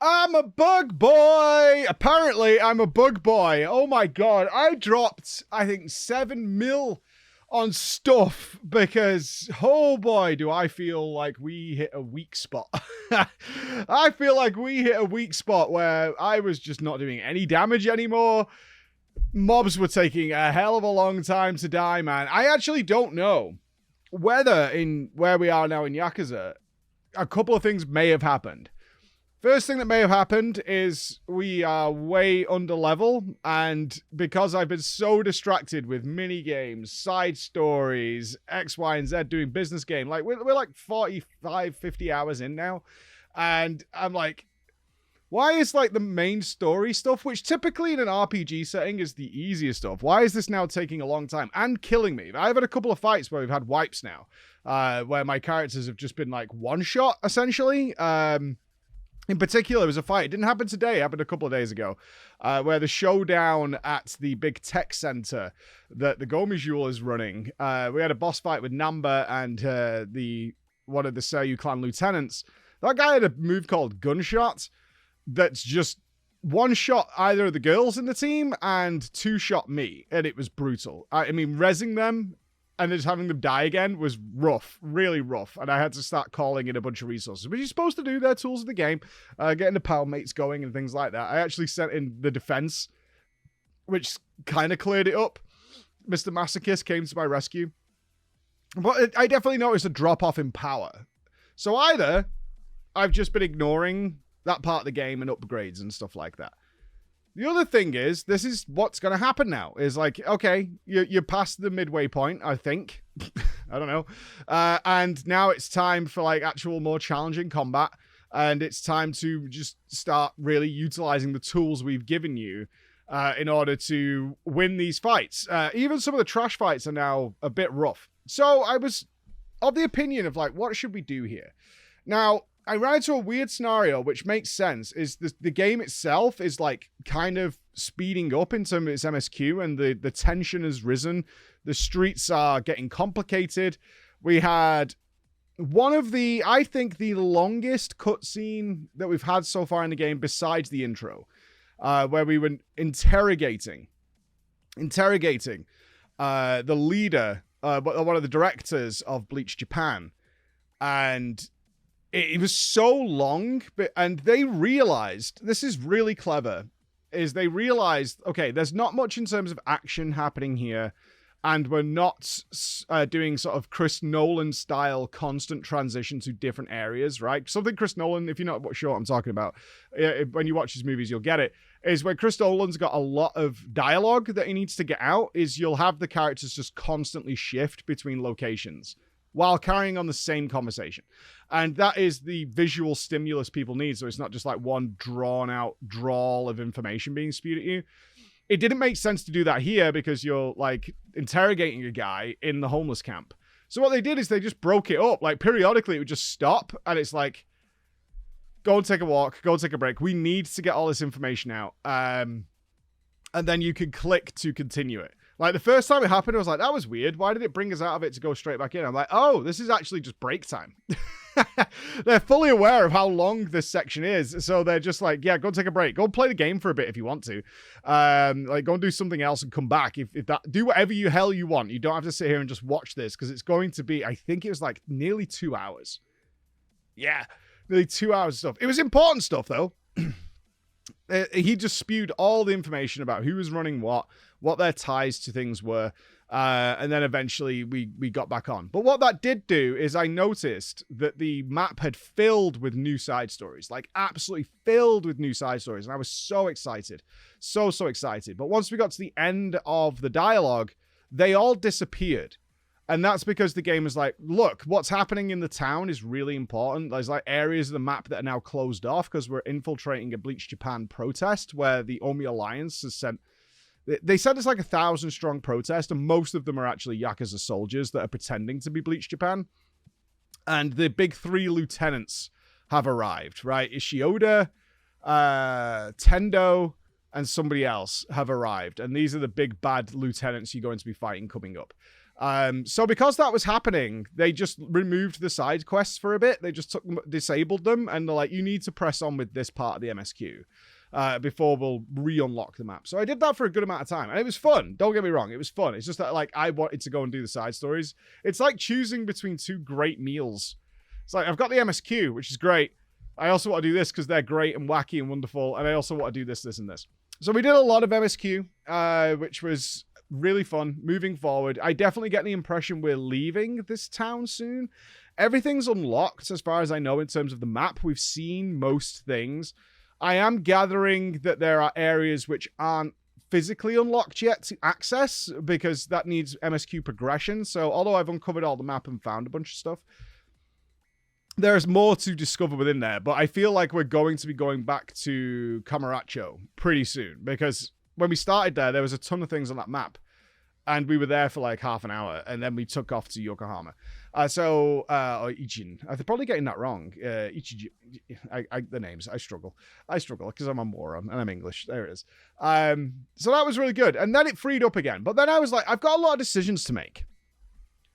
I'm a bug boy. Apparently, I'm a bug boy. Oh my god. I dropped, I think, 7 mil on stuff because, oh boy, do I feel like we hit a weak spot. I feel like we hit a weak spot where I was just not doing any damage anymore. Mobs were taking a hell of a long time to die, man. I actually don't know whether in where we are now in Yakuza, a couple of things may have happened. First thing that may have happened is we are way under level, and because I've been so distracted with mini games, side stories, X, Y, and Z doing business game, like we're like 45, 50 hours in now, and I'm like, why is like the main story stuff, which typically in an RPG setting is the easiest stuff, why is this now taking a long time and killing me? I've had a couple of fights where we've had wipes now, where my characters have just been like one shot essentially. In particular, it was a fight. It didn't happen today. It happened a couple of days ago, where the showdown at the big tech center that the Gomijul is running. We had a boss fight with Namba and one of the Seiryu clan lieutenants. That guy had a move called Gunshot that's just one shot either of the girls in the team and two shot me, and it was brutal. I mean, rezzing them and just having them die again was rough, really rough. And I had to start calling in a bunch of resources, which you're supposed to do. They're tools of the game, getting the pal mates going and things like that. I actually sent in the defense, which kind of cleared it up. Mr. Masochist came to my rescue. But I definitely noticed a drop off in power. So either I've just been ignoring that part of the game and upgrades and stuff like that. The other thing is, this is what's going to happen now. Is like, okay, you're past the midway point, I think. I don't know. And now it's time for like actual more challenging combat. And it's time to just start really utilizing the tools we've given you in order to win these fights. Even some of the trash fights are now a bit rough. So I was of the opinion of like, what should we do here? Now, I ran into a weird scenario, which makes sense, is the game itself is like kind of speeding up in terms of its MSQ, and the tension has risen. The streets are getting complicated. We had one of the, I think, the longest cutscene that we've had so far in the game besides the intro, where we were interrogating the leader, one of the directors of Bleach Japan, and it was so long, and they realized, this is really clever, is they realized, okay, there's not much in terms of action happening here, and we're not doing sort of Chris Nolan style constant transition to different areas, right? Something Chris Nolan, if you're not sure what I'm talking about, when you watch his movies, you'll get it, is when Chris Nolan's got a lot of dialogue that he needs to get out, is you'll have the characters just constantly shift between locations while carrying on the same conversation. And that is the visual stimulus people need, so it's not just like one drawn-out drawl of information being spewed at you. It didn't make sense to do that here because you're, like, interrogating a guy in the homeless camp. So what they did is they just broke it up. Like, periodically it would just stop, and it's like, go and take a walk, go and take a break. We need to get all this information out. And then you can click to continue it. Like, the first time it happened, I was like, that was weird. Why did it bring us out of it to go straight back in? I'm like, oh, this is actually just break time. They're fully aware of how long this section is. So they're just like, yeah, go take a break. Go play the game for a bit if you want to. Like, go and do something else and come back. If that, do whatever you hell you want. You don't have to sit here and just watch this, because it's going to be, I think it was like nearly 2 hours. Yeah, nearly 2 hours of stuff. It was important stuff, though. He just spewed all the information about who was running what their ties to things were, and then eventually we got back on. But what that did do is I noticed that the map had filled with new side stories, like absolutely filled with new side stories, and I was so excited, so excited. But once we got to the end of the dialogue, they all disappeared. And that's because the game is like, look, what's happening in the town is really important. There's like areas of the map that are now closed off because we're infiltrating a Bleach Japan protest where the Omi Alliance has sent... They said it's like 1,000-strong protest, and most of them are actually Yakuza soldiers that are pretending to be Bleach Japan. And the big 3 lieutenants have arrived, right? Ishioda, Tendo, and somebody else have arrived. And these are the big bad lieutenants you're going to be fighting coming up. So because that was happening, they just removed the side quests for a bit. They just disabled them, and they're like, you need to press on with this part of the MSQ before we'll re-unlock the map. So I did that for a good amount of time, and it was fun. Don't get me wrong, it was fun. It's just that like I wanted to go and do the side stories. It's like choosing between two great meals. It's like, I've got the MSQ, which is great. I also want to do this because they're great and wacky and wonderful, and I also want to do this, this, and this. So we did a lot of MSQ, which was really fun. Moving forward, I definitely get the impression we're leaving this town soon. Everything's unlocked as far as I know in terms of the map. We've seen most things. I am gathering that there are areas which aren't physically unlocked yet to access because that needs MSQ progression. So although I've uncovered all the map and found a bunch of stuff, there's more to discover within there. But I feel like we're going to be going back to Camarachcho pretty soon, because when we started there was a ton of things on that map, and we were there for like half an hour, and then we took off to Yokohama. Or Ijin. I'm probably getting that wrong. Ichiji. The names. I struggle because I'm a moron and I'm English. There it is. So that was really good. And then it freed up again. But then I was like, I've got a lot of decisions to make.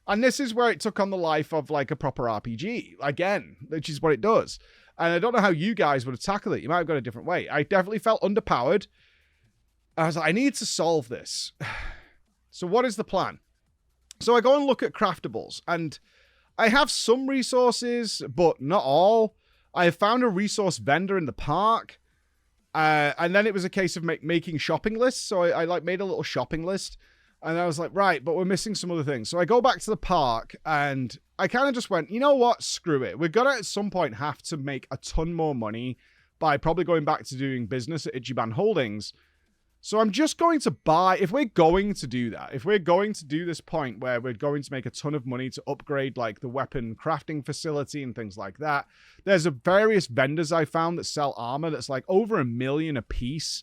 And this is where it took on the life of like a proper RPG. Again, which is what it does. And I don't know how you guys would have tackled it. You might have gone a different way. I definitely felt underpowered. I was like, I need to solve this. So what is the plan? So I go and look at craftables, and I have some resources, but not all. I have found a resource vendor in the park, and then it was a case of making shopping lists. So I like made a little shopping list, and I was like, right, but we're missing some other things. So I go back to the park, and I kind of just went, you know what? Screw it. We're going to at some point have to make a ton more money by probably going back to doing business at Ichiban Holdings. So I'm just going to buy, if we're going to do that, if we're going to do this point where we're going to make a ton of money to upgrade like the weapon crafting facility and things like that, there's various vendors I found that sell armor that's like over $1 million a piece.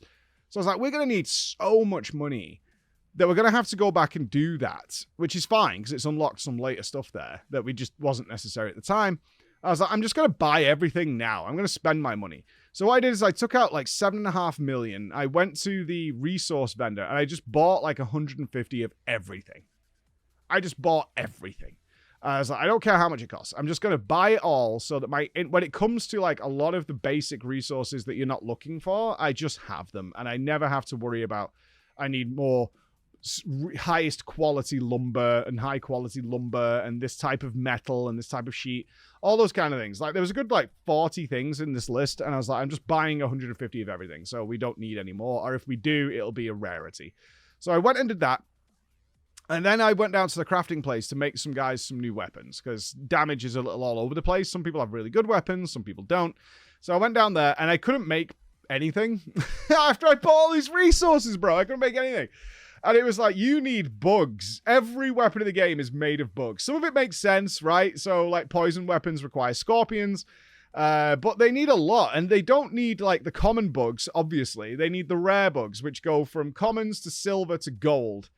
So I was like, we're going to need so much money that we're going to have to go back and do that, which is fine because it's unlocked some later stuff there that we just wasn't necessary at the time. I was like, I'm just going to buy everything now. I'm going to spend my money. So what I did is I took out like $7.5 million. I went to the resource vendor and I just bought like 150 of everything. I just bought everything. I was like, I don't care how much it costs. I'm just going to buy it all so that when it comes to like a lot of the basic resources that you're not looking for, I just have them. And I never have to worry about, I need more highest quality lumber and high quality lumber and this type of metal and this type of sheet, all those kind of things. Like there was a good like 40 things in this list, and I was like, I'm just buying 150 of everything, so we don't need any more, or if we do, it'll be a rarity. So I went and did that, and then I went down to the crafting place to make some guys some new weapons, because damage is a little all over the place. Some people have really good weapons, some people don't. So I went down there and I couldn't make anything after I bought all these resources, bro. I couldn't make anything. And it was like, you need bugs. Every weapon in the game is made of bugs. Some of it makes sense, right? So, like, poison weapons require scorpions. But they need a lot. And they don't need, like, the common bugs, obviously. They need the rare bugs, which go from commons to silver to gold.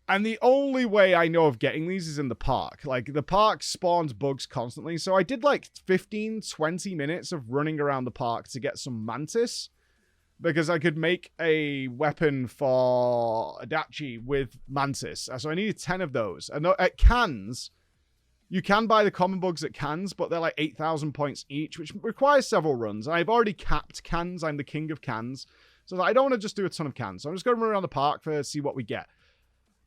And the only way I know of getting these is in the park. Like, the park spawns bugs constantly. So I did, like, 15, 20 minutes of running around the park to get some mantis, because I could make a weapon for Adachi with mantis. So I needed 10 of those. And at cans, you can buy the common bugs at cans, but they're like 8,000 points each, which requires several runs. And I've already capped cans. I'm the king of cans. So I don't want to just do a ton of cans. So I'm just going to run around the park to see what we get.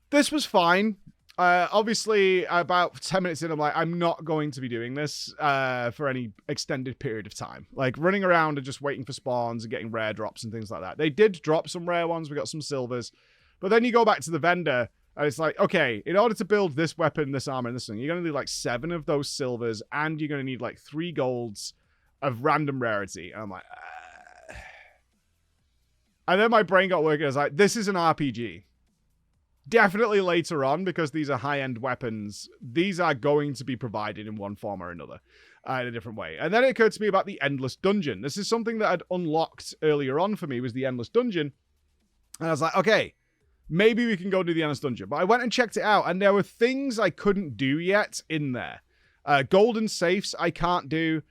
This was fine. Obviously, about 10 minutes in, I'm like, I'm not going to be doing this for any extended period of time. Like, running around and just waiting for spawns and getting rare drops and things like that. They did drop some rare ones. We got some silvers. But then you go back to the vendor, and it's like, okay, in order to build this weapon, this armor, and this thing, you're going to need, like, 7 of those silvers, and you're going to need, like, 3 golds of random rarity. And I'm like, And then my brain got working. I was like, this is an RPG. Definitely later on, because these are high-end weapons, these are going to be provided in one form or another, in a different way. And then it occurred to me about the Endless Dungeon. This is something that I'd unlocked earlier on for me, was the Endless Dungeon. And I was like, okay, maybe we can go do the Endless Dungeon. But I went and checked it out, and there were things I couldn't do yet in there. Golden safes I can't do.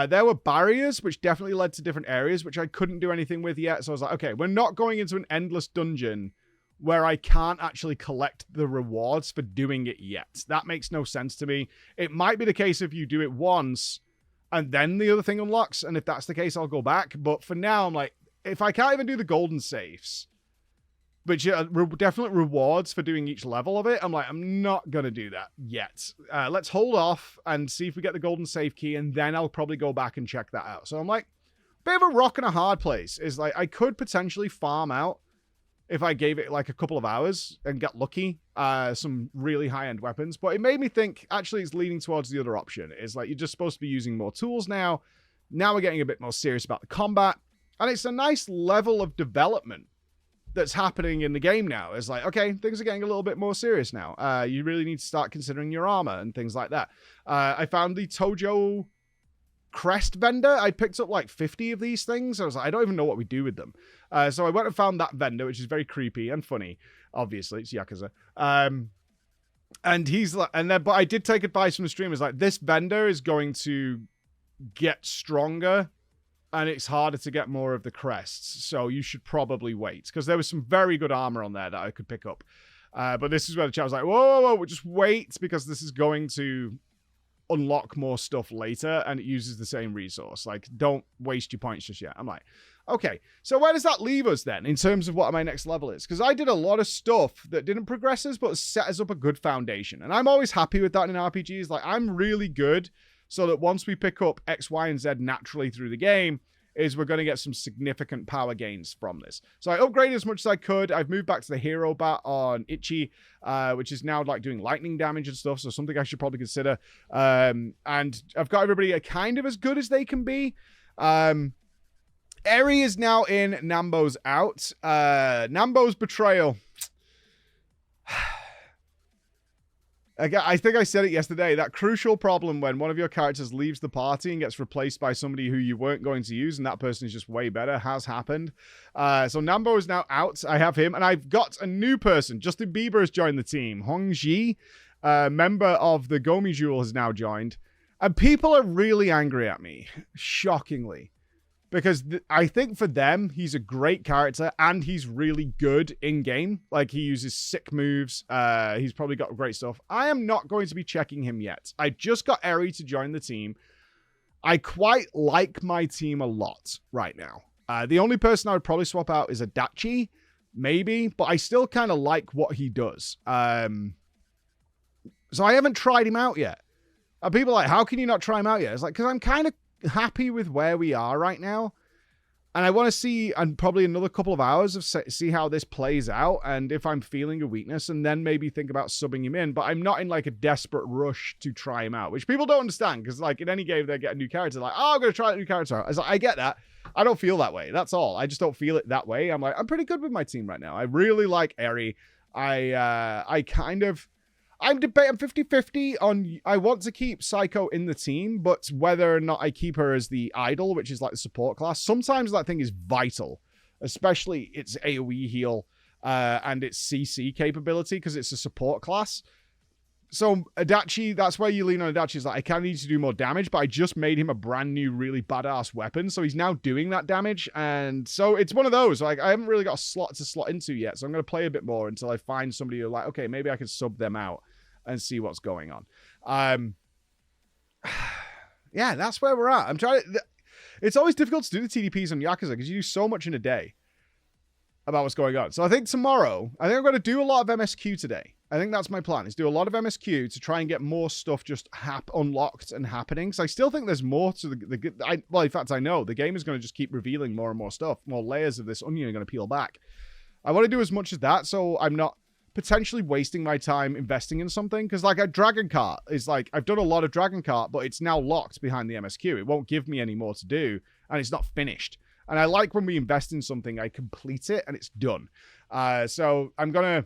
There were barriers, which definitely led to different areas, which I couldn't do anything with yet. So I was like, okay, we're not going into an Endless Dungeon where I can't actually collect the rewards for doing it yet. That makes no sense to me. It might be the case if you do it once and then the other thing unlocks, and if that's the case, I'll go back. But for now, I'm like, if I can't even do the golden safes, which are definite rewards for doing each level of it, I'm like, I'm not going to do that yet. Let's hold off and see if we get the golden safe key, and then I'll probably go back and check that out. So I'm like, bit of a rock and a hard place. Is like, I could potentially farm out if I gave it like a couple of hours and get lucky, some really high-end weapons. But it made me think, actually, it's leaning towards the other option. It's like, you're just supposed to be using more tools now. Now we're getting a bit more serious about the combat. And it's a nice level of development that's happening in the game now. It's like, okay, things are getting a little bit more serious now. You really need to start considering your armor and things like that. I found the Tojo crest vendor. I picked up like 50 of these things. I was like, I don't even know what we do with them. So I went and found that vendor, which is very creepy and funny. Obviously, it's Yakuza. And he's like, but I did take advice from the streamers. Like, this vendor is going to get stronger, and it's harder to get more of the crests. So you should probably wait, because there was some very good armor on there that I could pick up. But this is where the chat was like, whoa, just wait, because this is going to unlock more stuff later, and it uses the same resource. Like, don't waste your points just yet. I'm like, okay, so where does that leave us then in terms of what my next level is? Because I did a lot of stuff that didn't progress us, but set us up a good foundation. And I'm always happy with that in RPGs. Like, I'm really good so that once we pick up X, Y, and Z naturally through the game, is we're going to get some significant power gains from this. So I upgraded as much as I could. I've moved back to the hero bat on Ichi, which is now like doing lightning damage and stuff, so something I should probably consider. And I've got everybody kind of as good as they can be. Eri is now in, Nambo's out. Nambo's betrayal. I think I said it yesterday, that crucial problem when one of your characters leaves the party and gets replaced by somebody who you weren't going to use, and that person is just way better, has happened. So Nambo is now out. I have him, and I've got a new person. Justin Bieber has joined the team. Hongji, member of the Gomi Jewel, has now joined. And people are really angry at me, shockingly. Because I think for them, he's a great character, and he's really good in-game. Like, he uses sick moves. He's probably got great stuff. I am not going to be checking him yet. I just got Eri to join the team. I quite like my team a lot right now. The only person I would probably swap out is Adachi, maybe, but I still kind of like what he does. So I haven't tried him out yet. And people are like, how can you not try him out yet? It's like, because I'm kind of happy with where we are right now, and I want to see, and probably another couple of hours of see how this plays out, and if I'm feeling a weakness, and then maybe think about subbing him in. But I'm not in like a desperate rush to try him out, which people don't understand, because like in any game they get a new character, like, oh, I'm gonna try a new character out. I was like, I get that. I don't feel that way. That's all. I just don't feel it that way. I'm like, I'm pretty good with my team right now. I really like Eri. I'm debating 50-50 on, I want to keep Psycho in the team, but whether or not I keep her as the idol, which is like the support class. Sometimes that thing is vital, especially its AoE heal and its CC capability, because it's a support class. So Adachi, that's where you lean on Adachi. Is like, I kind of need to do more damage, but I just made him a brand new, really badass weapon. So he's now doing that damage. And so it's one of those, like, I haven't really got a slot to slot into yet. So I'm going to play a bit more until I find somebody who like, okay, maybe I can sub them out and see what's going on. Yeah, that's where we're at. I'm trying to, it's always difficult to do the TDPs on Yakuza because you do so much in a day about what's going on. So I think tomorrow, I think I'm going to do a lot of MSQ today. I think that's my plan, is do a lot of MSQ to try and get more stuff just unlocked and happening. So I still think there's more to well, in fact, I know the game is going to just keep revealing more and more stuff. More layers of this onion are going to peel back. I want to do as much as that so I'm not potentially wasting my time investing in something, because like a Dragon Cart is like, I've done a lot of Dragon Cart, but it's now locked behind the MSQ. It won't give me any more to do, and it's not finished. And I like when we invest in something, I complete it and it's done. So I'm gonna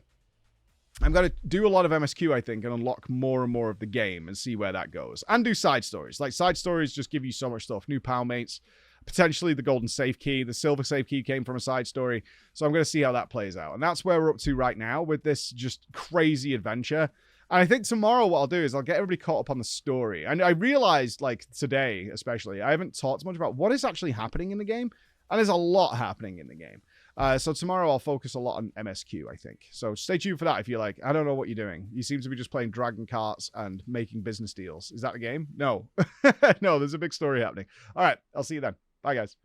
do a lot of MSQ, I think, and unlock more and more of the game and see where that goes. And do side stories. Like, side stories just give you so much stuff. New pal mates, potentially the golden safe key. The silver safe key came from a side story. So I'm going to see how that plays out. And that's where we're up to right now with this just crazy adventure. And I think tomorrow what I'll do is I'll get everybody caught up on the story. And I realized, like, today especially, I haven't talked much about what is actually happening in the game. And there's a lot happening in the game. So tomorrow I'll focus a lot on MSQ, I think. So stay tuned for that if you're like, I don't know what you're doing. You seem to be just playing Dragon Carts and making business deals. Is that the game? No. No, there's a big story happening. All right, I'll see you then. Bye, guys.